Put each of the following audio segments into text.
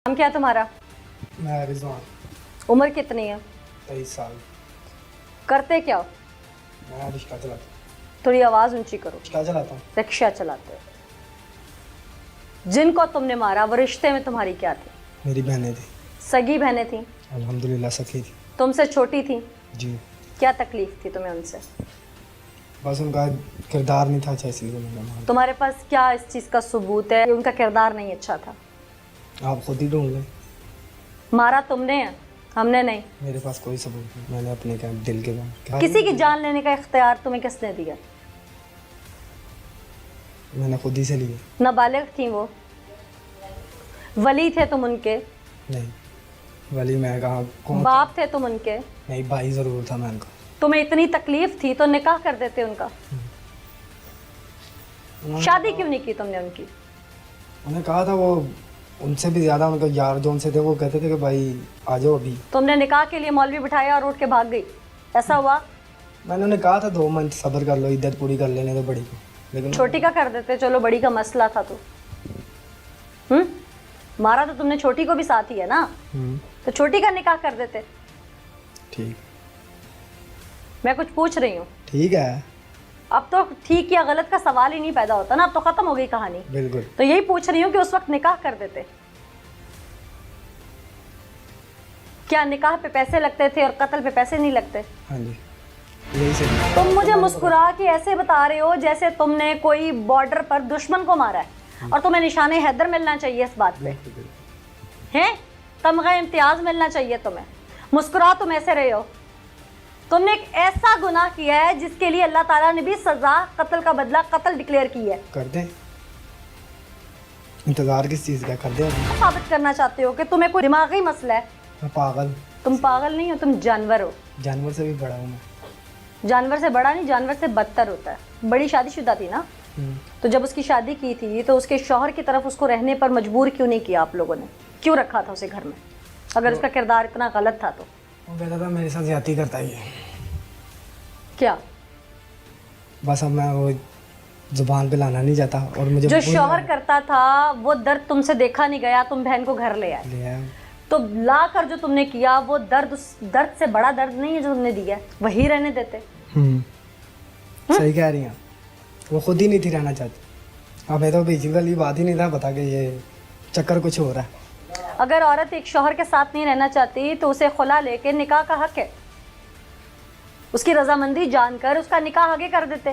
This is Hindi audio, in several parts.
नाम क्या है तुम्हारा? मैं रिजवान। उम्र कितनी है? 23 साल। करते क्या हो? मैं रिक्शा चलाता हूँ। थोड़ी आवाज ऊंची करो। रिक्शा चलाता हूँ। रिक्शा चलाते हो। जिनको तुमने मारा वो रिश्ते में तुम्हारी क्या थी? मेरी बहनें थी। सगी बहनें थी? अल्हम्दुलिल्लाह सखी थी। तुमसे छोटी थी? जी। क्या तकलीफ थी तुम्हें उनसे? बस उनका किरदार नहीं था अच्छा, इसलिए मैंने मारा। तुम्हारे पास क्या इस चीज का सबूत है कि उनका किरदार नहीं अच्छा था? आप खुद ही ढूंढ लें। मारा तुमने है, हमने नहीं। मेरे पास कोई सबूत नहीं। मैंने अपने क्या दिल के बात किसी की जान लेने का इख्तियार तुम्हें किसने दिया? मैंने खुद ही से लिए। नाबालिग थी वो? वली थे तुम उनके? नहीं, वली मैं कहाँ कौन? बाप थे तुम उनके? नहीं, भाई ज़रूर था मैं उनका। तुम्हें इतनी तकलीफ थी तो निकाह कर देते उनका। शादी क्यों नहीं की तुमने उनकी? उन्हें कहा था, वो उनसे भी ज़्यादा उनका यार जो उनसे थे वो कहते थे कि भाई आ जाओ अभी। तुमने निकाह के लिए मौलवी बिठाया और उठ के भाग गई, ऐसा हुआ? मैंने उन्हें कहा था 2 मंथ सब्र कर लो, इद्दत पूरी कर लेने दो बड़ी को, लेकिन छोटी का कर देते, चलो बड़ी का मसला था तो। मारा तो तुमने छोटी को भी साथ ही है ना, तो छोटी का निकाह कर देते। ठीक। मैं कुछ पूछ रही हूँ। ठीक है। अब तो ठीक या गलत का सवाल ही नहीं पैदा होता ना, अब तो खत्म हो गई कहानी। बिल्कुल। तो यही पूछ रही हूँ कि उस वक्त निकाह कर देते। क्या निकाह पे पैसे लगते थे और कत्ल पे पैसे नहीं लगते? हाँ जी, यही सही। तुम मुझे मुस्कुरा के ऐसे बता रहे हो जैसे तुमने कोई बॉर्डर पर दुश्मन को मारा है और तुम्हें निशाने हैदर मिलना चाहिए इस बात पे, हैं? तमगा इम्तियाज मिलना चाहिए तुम्हें। मुस्कुरा तुम ऐसे रहे हो। तुमने एक ऐसा गुनाह किया है जिसके लिए अल्लाह ताला ने भी सजा, कत्ल का बदला कत्ल डिक्लेयर की है। कर दें? इंतजार किस चीज़ का? कर दें अभी। साबित करना चाहते हो कि तुम्हें कोई दिमागी मसला है? मैं पागल? तुम पागल नहीं हो, तुम जानवर हो। जानवर से भी बड़ा हूँ मैं। जानवर से बड़ा नहीं, जानवर से बदतर होता है। बड़ी शादीशुदा थी ना, तो जब उसकी शादी की थी तो उसके शौहर की तरफ उसको रहने पर मजबूर क्यों नहीं किया आप लोगों ने? क्यों रखा था उसे घर में अगर उसका किरदार इतना गलत था तो? वो कहता था मेरे साथ ज्यादती करता ही है। क्या? बस अब मैं वो जुबान पे लाना नहीं चाहता और मुझे जो शौहर करता था वो दर्द तुमसे देखा नहीं गया, तुम बहन को घर ले आए, ले आया। तो ला कर जो तुमने किया वो दर्द, उस दर्द से बड़ा दर्द नहीं है जो तुमने दिया, वही रहने देते। सही कह रही हैं। वो खुद ही नहीं थी रहना चाहती। हमें तो बेसिकली बात ही नहीं था पता कि ये चक्कर कुछ हो रहा है। अगर औरत एक शौहर के साथ नहीं रहना चाहती तो उसे खुला लेके निकाह का हक है, उसकी रजामंदी जानकर उसका निकाह आगे कर देते।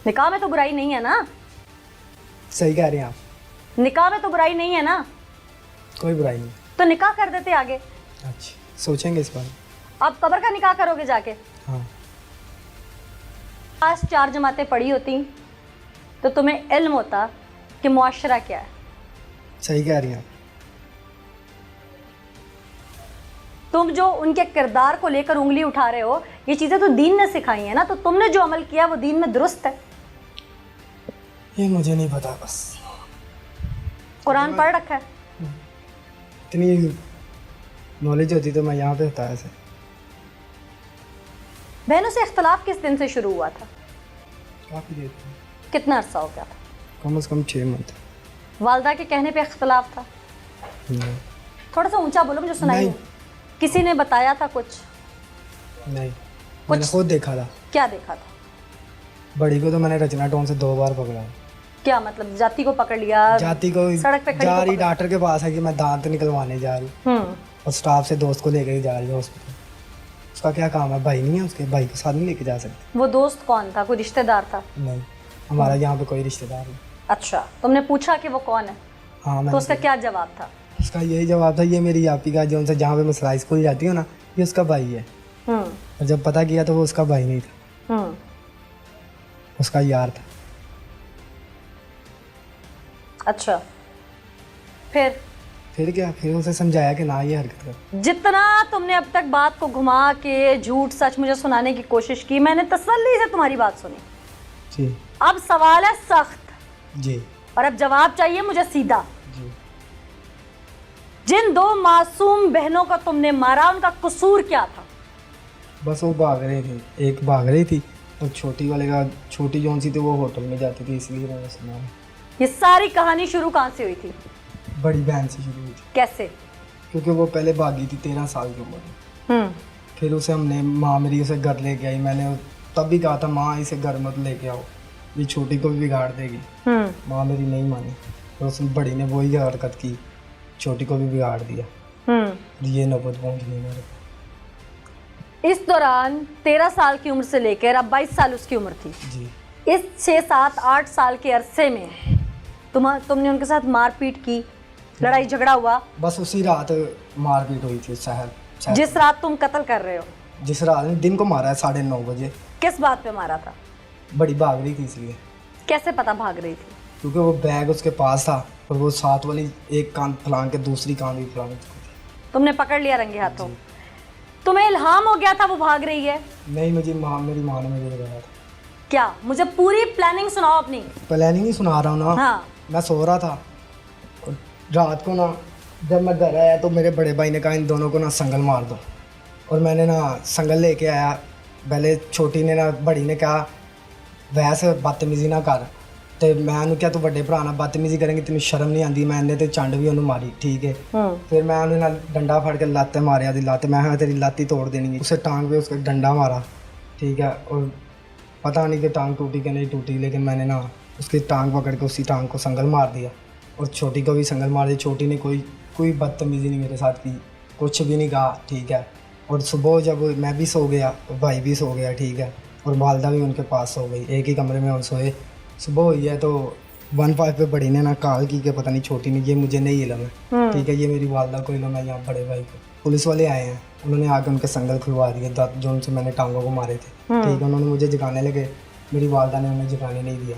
निकाह में तो बुराई नहीं है ना? सही कह रही हैं आप। निकाह में तो बुराई नहीं है ना, कोई बुराई नहीं। तो निकाह कर देते आगे। अच्छा, सोचेंगे इस बार। अब कब्र का निकाह करोगे जाके? हाँ। आज 4 जमातें पढ़ी होती तो तुम्हें इल्म होता कि मुआशरा क्या है। सही कह रही हैं आप। तुम जो उनके किरदार को लेकर उंगली उठा रहे हो, ये चीजें तो दीन ने सिखाई है ना, तो तुमने जो अमल किया वो दीन में दुरुस्त है। ये मुझे नहीं पता, बस कुरान पढ़ रखा है? इतनी नॉलेज होती तो मैं यहाँ पे होता ऐसे। बहनों से इख्तलाफ किस दिन से शुरू हुआ था? काफ़ी देर। कितना अरसा हो गया था? कम से कम 6 मंथ। वालदा के कहने पे इख्तलाफ था? थोड़ा सा ऊंचा बोलो, मुझे सुनाई नहीं। किसी ने बताया था कुछ? नहीं, मैंने खुद देखा था। क्या देखा था? बड़ी को तो मैंने रचना टोन से 2 बार पकड़ा। क्या मतलब? जाति को पकड़ लिया? जाति को सड़क पे खड़ी जा को रही पकड़- डॉक्टर के पास है कि मैं दांत निकलवाने जा रही हूँ और स्टाफ से दोस्त को लेकर ही जा रही है हॉस्पिटल। उसका क्या काम है? भाई नहीं है उसके, भाई को साथ नहीं लेके जा सकते। वो दोस्त कौन था? कोई रिश्तेदार था? नहीं, हमारा यहाँ पे कोई रिश्तेदार नहीं। अच्छा, तुमने पूछा कि वो कौन है? हाँ, तो मैंने उसका क्या जवाब था? उसका यही जवाब था, ये मेरी आपी का जो उनसे जहाँ पे मैं सिलाई स्कूल जाती हूँ ना, ये उसका भाई है। और जब पता किया तो वो उसका भाई नहीं था, उसका यार था। अच्छा, फिर क्या? फिर उसे समझाया कि ना ये हरकत कर। जितना तुमने अब तक बात को घुमा के झूठ सच मुझे सुनाने की कोशिश की, मैंने तसल्ली से तुम्हारी बात सुनी। जी। अब सवाल है सख्त, जी। और अब जवाब चाहिए मुझे सीधा। जी। जिन 2 मासूम बहनों को तुमने मारा, उनका कसूर क्या था? बस वो भाग रही थी, एक भाग रही थी और छोटी वाले का, छोटी जौन सी थी वो होटल में जाती थी, इसलिए मैंने सुना। ये सारी कहानी शुरू कहाँ से हुई थी? बड़ी बहन से शुरू हुई थी, कैसे? क्योंकि वो पहले भागी थी 13 साल की उम्र में। हम्म। फिर उसे हमने, माँ मेरी उसे घर लेके आई। मैंने तब भी कहा था माँ इसे घर मत लेके आओ, ये छोटी को भी बिगाड़ देगी। माँ मेरी नहीं मानी, तो उस बड़ी ने वही हरकत की, छोटी को भी बिगाड़ दिया। ये नौबत पहुँच गई मेरे को। इस दौरान 13 साल की उम्र से लेकर अब 22 साल उसकी उम्र थी जी। इस 6, 7, 8 साल के अरसे में तुमने उनके साथ मारपीट की, लड़ाई झगड़ा हुआ? बस उसी रात मारपीट हुई थी शहर। जिस रात तुम कत्ल कर रहे हो? जिस रात दिन को मारा है 9:30 बजे। किस बात पे मारा था? बड़ी भाग रही थी इसलिए। कैसे पता भाग रही थी? क्योंकि वो बैग उसके पास था और वो साथ वाली एक कान फलांग के दूसरी कान भी फलांग। तुमने पकड़ लिया रंगे हाथों? तुम्हें इल्हाम हो गया था वो भाग रही है? नहीं, मुझे मेरी माँ ने मुझे बताया था। क्या? मुझे पूरी प्लानिंग सुनाओ अपनी। प्लानिंग ही सुना रहा हूँ ना। हाँ। मैं सो रहा था और रात को ना जब मैं घर आया तो मेरे बड़े भाई ने कहा इन दोनों को ना संगल मार दो, और मैंने ना संगल लेके आया। पहले छोटी ने ना बड़ी ने कहा वैसे बदतमीजी ना कर, तो मैं क्या तू बड़े भरा ना बदतमीजी करेंगे, तेन शर्म नहीं आती। मैंने तो चंड भी उन्होंने मारी, ठीक है। फिर मैं उन्हें ना डंडा फड़ के लाते मारिया दी लाते, मैं हाँ तेरी लाती तोड़ देनी। उसे टांग पे उसका डंडा मारा, ठीक है। और पता नहीं कि टांग टूटी कि नहीं टूटी, लेकिन मैंने ना उसकी टांग पकड़ के उसी टांग को संगल मार दिया और छोटी को भी संगल मार दिया। छोटी ने कोई बदतमीजी नहीं मेरे साथ की, कुछ भी नहीं कहा, ठीक है। और सुबह जब मैं भी सो गया, भाई भी सो गया, ठीक है, और वालदा भी उनके पास सो गई, एक ही कमरे में हम सोए। सुबह हुई है तो 1-5 पे बड़ी ने ना कहा कि पता नहीं छोटी ने, ये मुझे नहीं इलम है, ठीक है, ये मेरी वालदा को इलम है, यहाँ बड़े भाई को। पुलिस वाले आए हैं, उन्होंने आकर उनके संगल खुलवा दिए जो उनसे मैंने टांगों को मारे थे, ठीक है। उन्होंने मुझे जगाने लगे, मेरी वालदा ने उन्हें जगाने नहीं दिया,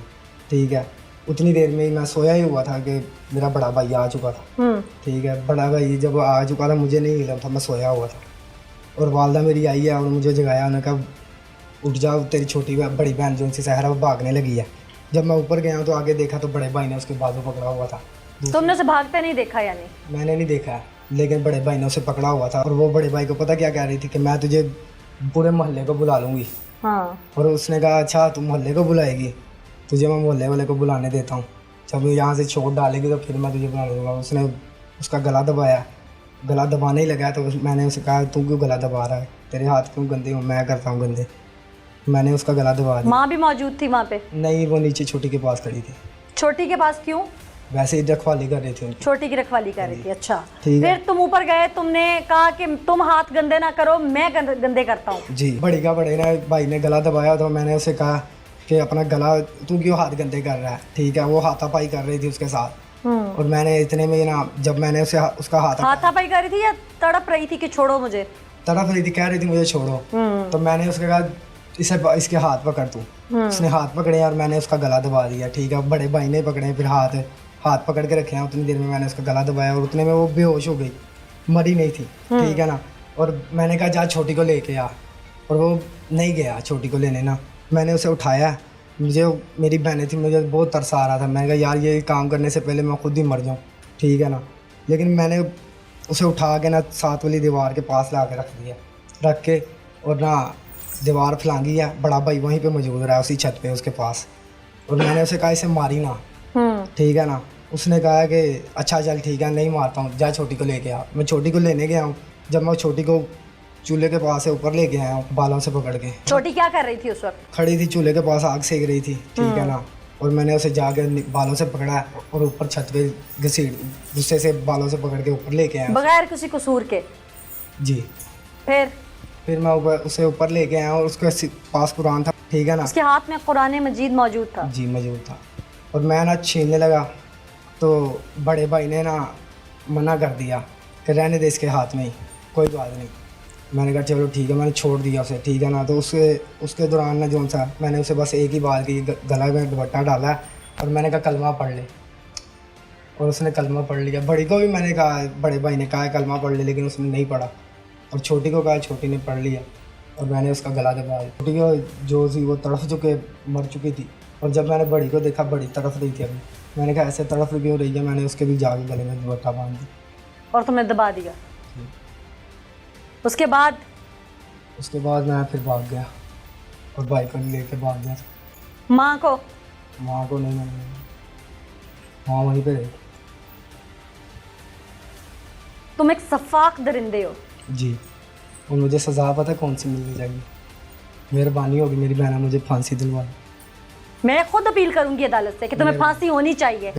ठीक है। उतनी देर में ही मैं सोया ही हुआ था कि मेरा बड़ा भाई आ चुका था, ठीक है। बड़ा भाई जब आ चुका था मुझे नहीं इलम था, मैं सोया हुआ था, और वालदा मेरी आई है और मुझे जगाया। उन्होंने कहा उठ जाओ, तेरी छोटी बड़ी बहन जो उनसे सहरा वो भागने लगी है। जब मैं ऊपर गया तो आगे देखा तो बड़े भाई ने उसके बाजू पकड़ा हुआ था। तुमने उसे भागते नहीं देखा? यानी मैंने नहीं देखा, लेकिन बड़े भाई ने उसे पकड़ा हुआ था। और वो बड़े भाई को पता क्या कह रही थी कि मैं तुझे पूरे मोहल्ले को बुला लूँगी। हाँ। और उसने कहा अच्छा तुम मोहल्ले को बुलाएगी, तुझे मैं मोहल्ले वाले को बुलाने देता हूँ, जब यहाँ से छोड़ डालेगी तो फिर मैं तुझे बुला लूँगा। उसने उसका गला दबाया, गला दबाने ही लगा तो मैंने उसे कहा तू क्यों गला दबा रहा है, तेरे हाथ क्यों गंदे हो? मैं करता हूँ गंदे। मैंने उसका गला दबा दिया। माँ भी मौजूद थी वहाँ पे? नहीं, वो नीचे छोटी के पास खड़ी थी। छोटी के पास क्यों? वैसे ही रखवाली कर रही थी उनकी। छोटी की रखवाली कर रही थी, अच्छा। ठीक है। फिर तुम ऊपर गए, तुमने कहा कि तुम हाथ गंदे ना करो, मैं गंदे करता हूँ। जी। बड़े ने भाई ने गला दबाया तो मैंने उसे कहा कि अपना गला तू क्यों हाथ गंदे कर रहा है, ठीक है। वो हाथापाई कर रही थी उसके साथ, और मैंने इतने में ना जब मैंने उसे उसका हाथापाई कर रही थी या तड़प रही थी कि छोड़ो मुझे? तड़प रही थी, कह रही थी मुझे छोड़ो। तो मैंने उसके कहा इसके हाथ पकड़ तू। उसने हाथ पकड़े और मैंने उसका गला दबा दिया, ठीक है। बड़े भाई ने पकड़े, फिर हाथ पकड़ के रखे हैं। उतनी देर में मैंने उसका गला दबाया और उतने में वो बेहोश हो गई, मरी नहीं थी, ठीक है ना। और मैंने कहा जा छोटी को लेके आ, और वो नहीं गया छोटी को लेने ना। मैंने उसे उठाया, मुझे मेरी बहनें थी, मुझे बहुत तरस आ रहा था। मैंने कहा यार ये काम करने से पहले मैं खुद ही मर जाऊँ, ठीक है ना। लेकिन मैंने उसे उठा के ना साथ वाली दीवार के पास ला के रख के और ना दीवार फलांगी है। बड़ा भाई वहीं पे मौजूद रहा उसी छत पे उसके पास, और मैंने उसे कहा इसे मारी ना, ठीक है ना। उसने कहा कि अच्छा चल ठीक है नहीं मारता हूँ, जा छोटी को लेके आ। मैं छोटी को लेने गया हूँ, जब मैं छोटी को चूल्हे के पास से ऊपर लेके आया हूँ बालों से पकड़ के। छोटी क्या कर रही थी उस वक्त? खड़ी थी चूल्हे के पास, आग सेक रही थी, ठीक है ना। और मैंने उसे जाके बालों से पकड़ा और ऊपर छत पे घसीट गुस्से से बालों से पकड़ के ऊपर लेके आया बगैर किसी कसूर के। जी। फिर मैं उसे ऊपर लेके आया और उसके पास कुरान था, ठीक है ना। उसके हाथ में कुरान मजीद मौजूद था? जी मौजूद था। और मैं ना छीनने लगा तो बड़े भाई ने ना मना कर दिया कि रहने दे इसके हाथ में ही, कोई बात नहीं। मैंने कहा चलो ठीक है, मैंने छोड़ दिया उसे, ठीक है ना। तो उसके दौरान ना जो सा मैंने उसे बस एक ही बात की, गला में दुपट्टा डाला और मैंने कहा कलमा पढ़ ले, और उसने कलमा पढ़ लिया। बड़ी को भी मैंने कहा, बड़े भाई ने कहा कलमा पढ़ ले, लेकिन उसने नहीं पढ़ा। और छोटी को कहा, छोटी ने पढ़ लिया और मैंने उसका गला दबाया। छोटी को जो थी वो तड़फ चुके मर चुकी थी, और जब मैंने बड़ी को देखा बड़ी तड़फ रही थी अभी, मैंने कहा ऐसे तड़फ क्यों रही है, मैंने उसके भी जाके गले में दुपट्टा बांध दी और तुमने दबा दिया। उसके बाद मैं फिर भाग गया और भाई को लेके भाग गया। माँ को नहीं, मैंने माँ वहीं पे रही। तुम एक सफाक दरिंदे हो। जी, और मुझे सज़ा पता है कौन सी मिलनी चाहिए? मेहरबानी होगी मेरी बहना मुझे फांसी दिलवा दो। मैं खुद अपील करूंगी अदालत से कि तुम्हें फांसी होनी चाहिए।